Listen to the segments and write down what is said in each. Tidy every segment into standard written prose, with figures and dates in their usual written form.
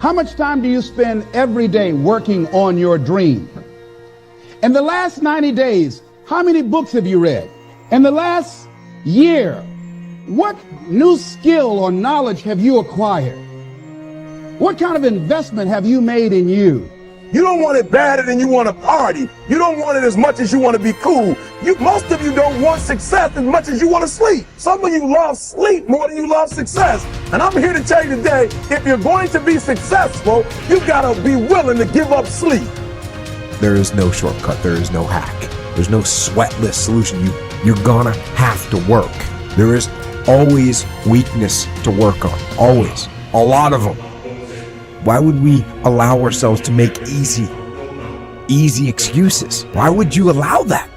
How much time do you spend every day working on your dream? In the last 90 days, how many books have you read? In the last year, what new skill or knowledge have you acquired? What kind of investment have you made in you? You don't want it badder than you want to party. You don't want it as much as you want to be cool. Most of you don't want success as much as you want to sleep. Some of you love sleep more than you love success. And I'm here to tell you today, if you're going to be successful, you got to be willing to give up sleep. There is no shortcut. There is no hack. There's no sweatless solution. You're gonna have to work. There is always weakness to work on. Always. A lot of them. Why would we allow ourselves to make easy excuses? Why would you allow that?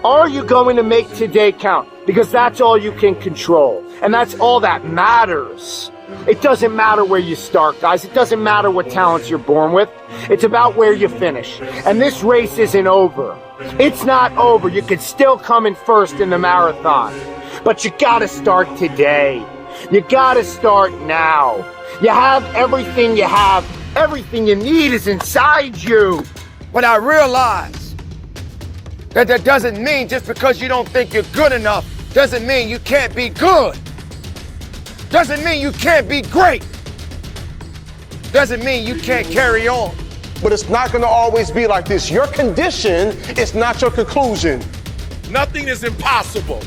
Are you going to make today count? Because that's all you can control. And that's all that matters. It doesn't matter where you start, guys. It doesn't matter what talents you're born with. It's about where you finish. And this race isn't over. It's not over. You could still come in first in the marathon. But you gotta start today. You gotta start now. You have everything you have. Everything you need is inside you. But I realize that doesn't mean just because you don't think you're good enough, doesn't mean you can't be good. Doesn't mean you can't be great. Doesn't mean you can't carry on. But it's not going to always be like this. Your condition is not your conclusion. Nothing is impossible.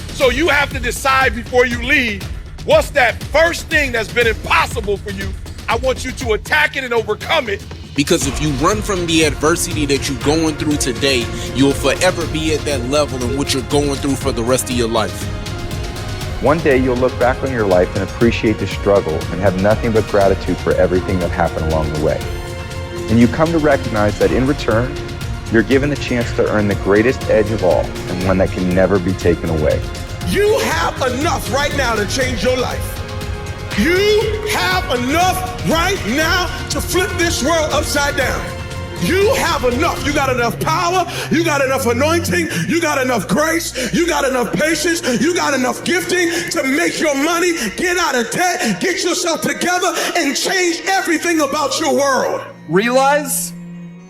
So you have to decide before you leave, what's that first thing that's been impossible for you? I want you to attack it and overcome it. Because if you run from the adversity that you're going through today, you'll forever be at that level in which you're going through for the rest of your life. One day you'll look back on your life and appreciate the struggle and have nothing but gratitude for everything that happened along the way. And you come to recognize that in return, you're given the chance to earn the greatest edge of all, and one that can never be taken away. You have enough right now to change your life. You have enough right now to flip this world upside down. You have enough. You got enough power. You got enough anointing. You got enough grace. You got enough patience. You got enough gifting to make your money, get out of debt, get yourself together, and change everything about your world. Realize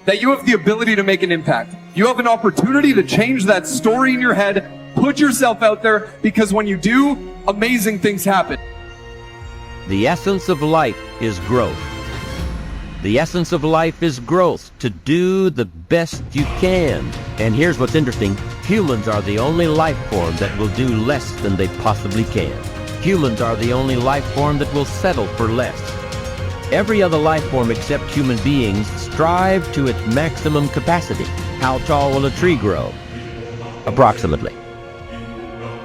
that you have the ability to make an impact. You have an opportunity to change that story in your head. Put yourself out there, because when you do, amazing things happen. The essence of life is growth. The essence of life is growth, to do the best you can. And here's what's interesting. Humans are the only life form that will do less than they possibly can. Humans are the only life form that will settle for less. Every other life form except human beings strive to its maximum capacity. How tall will a tree grow? Approximately.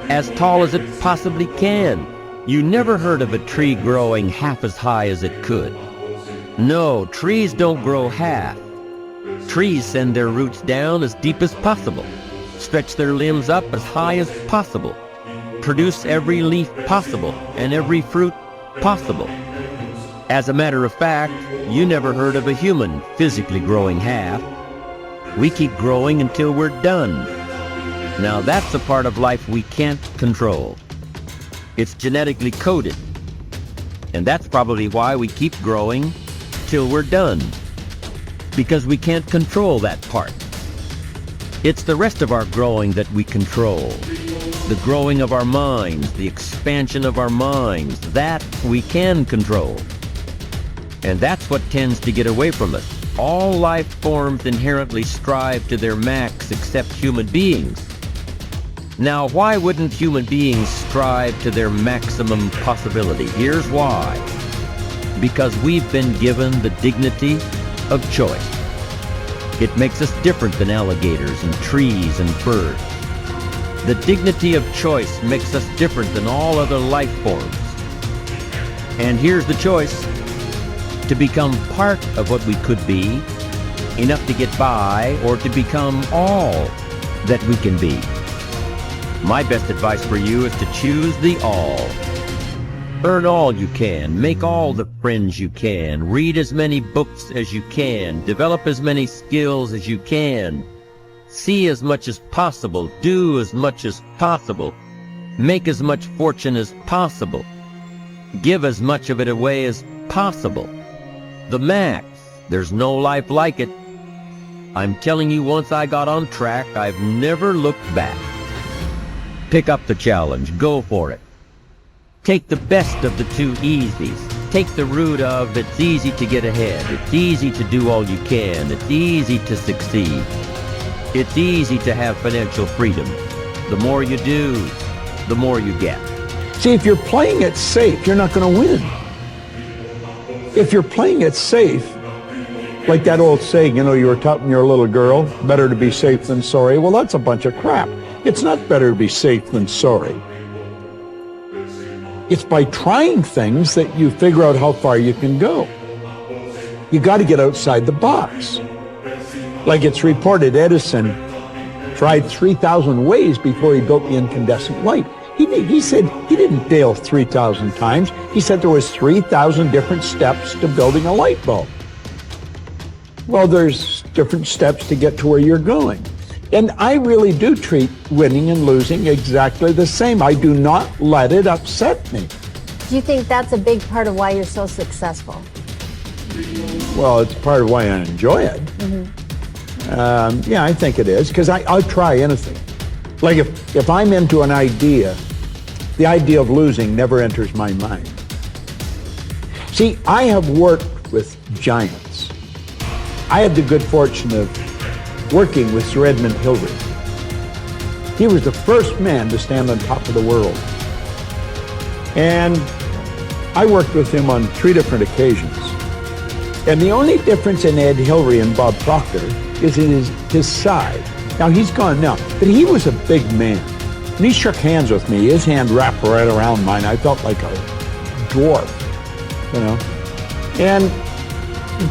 As tall as it possibly can. You never heard of a tree growing half as high as it could. No, trees don't grow half. Trees send their roots down as deep as possible, stretch their limbs up as high as possible, produce every leaf possible and every fruit possible. As a matter of fact, you never heard of a human physically growing half. We keep growing until we're done. Now that's a part of life we can't control. It's genetically coded. And that's probably why we keep growing till we're done. Because we can't control that part. It's the rest of our growing that we control. The growing of our minds, the expansion of our minds, that we can control. And that's what tends to get away from us. All life forms inherently strive to their max except human beings. Now, why wouldn't human beings strive to their maximum possibility? Here's why. Because we've been given the dignity of choice. It makes us different than alligators and trees and birds. The dignity of choice makes us different than all other life forms. And here's the choice: to become part of what we could be, enough to get by, or to become all that we can be. My best advice for you is to choose the all. Earn all you can, make all the friends you can, read as many books as you can, develop as many skills as you can, see as much as possible, do as much as possible, make as much fortune as possible, give as much of it away as possible. The max. There's no life like it. I'm telling you, once I got on track, I've never looked back. Pick up the challenge. Go for it. Take the best of the two easies. Take the route of it's easy to get ahead. It's easy to do all you can. It's easy to succeed. It's easy to have financial freedom. The more you do, the more you get. See, if you're playing it safe, you're not going to win. If you're playing it safe, like that old saying, you know, you were taught when you were a little girl, better to be safe than sorry. Well, that's a bunch of crap. It's not better to be safe than sorry. It's by trying things that you figure out how far you can go. You got to get outside the box. Like it's reported, Edison tried 3,000 ways before he built the incandescent light. He said he didn't fail 3,000 times. He said there was 3,000 different steps to building a light bulb. Well, there's different steps to get to where you're going. And I really do treat winning and losing exactly the same. I do not let it upset me. Do you think that's a big part of why you're so successful? Well, it's part of why I enjoy it. Yeah, I think it is, because I'll try anything. Like if I'm into an idea, the idea of losing never enters my mind. See, I have worked with giants. I had the good fortune of working with Sir Edmund Hillary. He was the first man to stand on top of the world. And I worked with him on 3 different occasions. And the only difference in Ed Hillary and Bob Proctor is in his side. Now, he's gone now, but he was a big man. And he shook hands with me. His hand wrapped right around mine. I felt like a dwarf, you know. And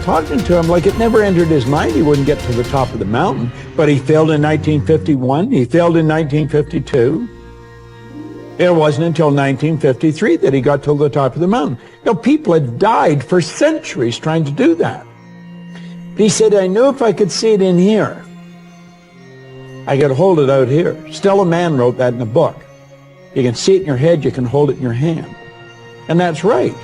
talking to him, like it never entered his mind he wouldn't get to the top of the mountain. But he failed in 1951. He failed in 1952. It wasn't until 1953 that he got to the top of the mountain. You know, people had died for centuries trying to do that. He said, I knew if I could see it in here, I could hold it out here. Stella Mann wrote that in a book. You can see it in your head, you can hold it in your hand. And that's right.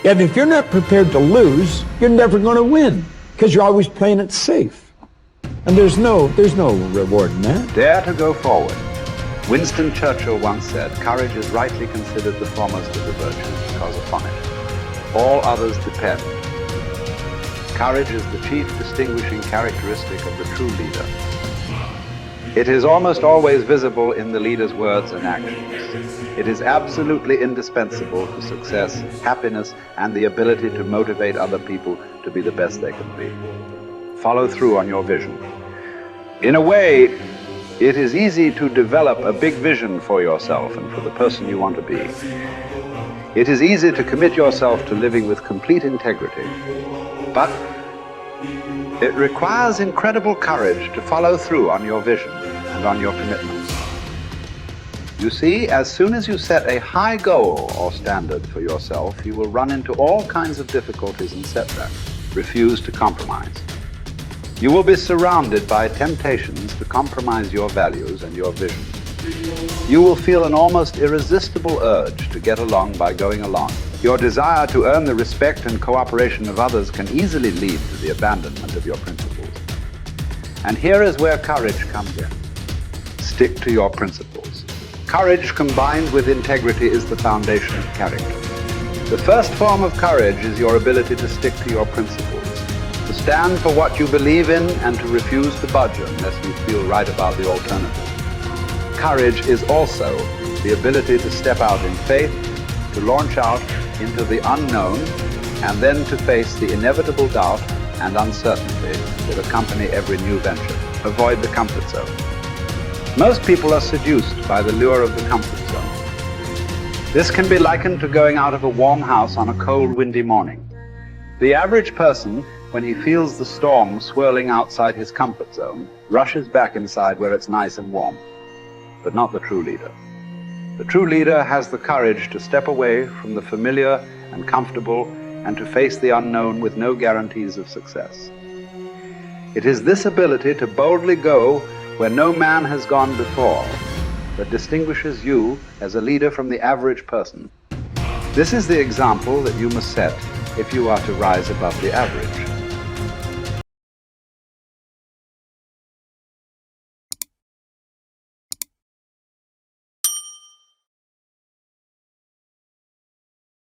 And if you're not prepared to lose, you're never going to win, because you're always playing it safe. And there's no reward in that. Dare to go forward. Winston Churchill once said, courage is rightly considered the foremost of the virtues, because upon it all others depend. Courage is the chief distinguishing characteristic of the true leader. It is almost always visible in the leader's words and actions. It is absolutely indispensable to success, happiness, and the ability to motivate other people to be the best they can be. Follow through on your vision. In a way, it is easy to develop a big vision for yourself and for the person you want to be. It is easy to commit yourself to living with complete integrity. But it requires incredible courage to follow through on your vision and on your commitments. You see, as soon as you set a high goal or standard for yourself, you will run into all kinds of difficulties and setbacks. Refuse to compromise. You will be surrounded by temptations to compromise your values and your vision. You will feel an almost irresistible urge to get along by going along. Your desire to earn the respect and cooperation of others can easily lead to the abandonment of your principles. And here is where courage comes in. Stick to your principles. Courage combined with integrity is the foundation of character. The first form of courage is your ability to stick to your principles, to stand for what you believe in and to refuse to budge unless you feel right about the alternative. Courage is also the ability to step out in faith, to launch out into the unknown, and then to face the inevitable doubt and uncertainty that accompany every new venture. Avoid the comfort zone. Most people are seduced by the lure of the comfort zone. This can be likened to going out of a warm house on a cold, windy morning. The average person, when he feels the storm swirling outside his comfort zone, rushes back inside where it's nice and warm. But not the true leader. The true leader has the courage to step away from the familiar and comfortable and to face the unknown with no guarantees of success. It is this ability to boldly go where no man has gone before that distinguishes you as a leader from the average person. This is the example that you must set if you are to rise above the average.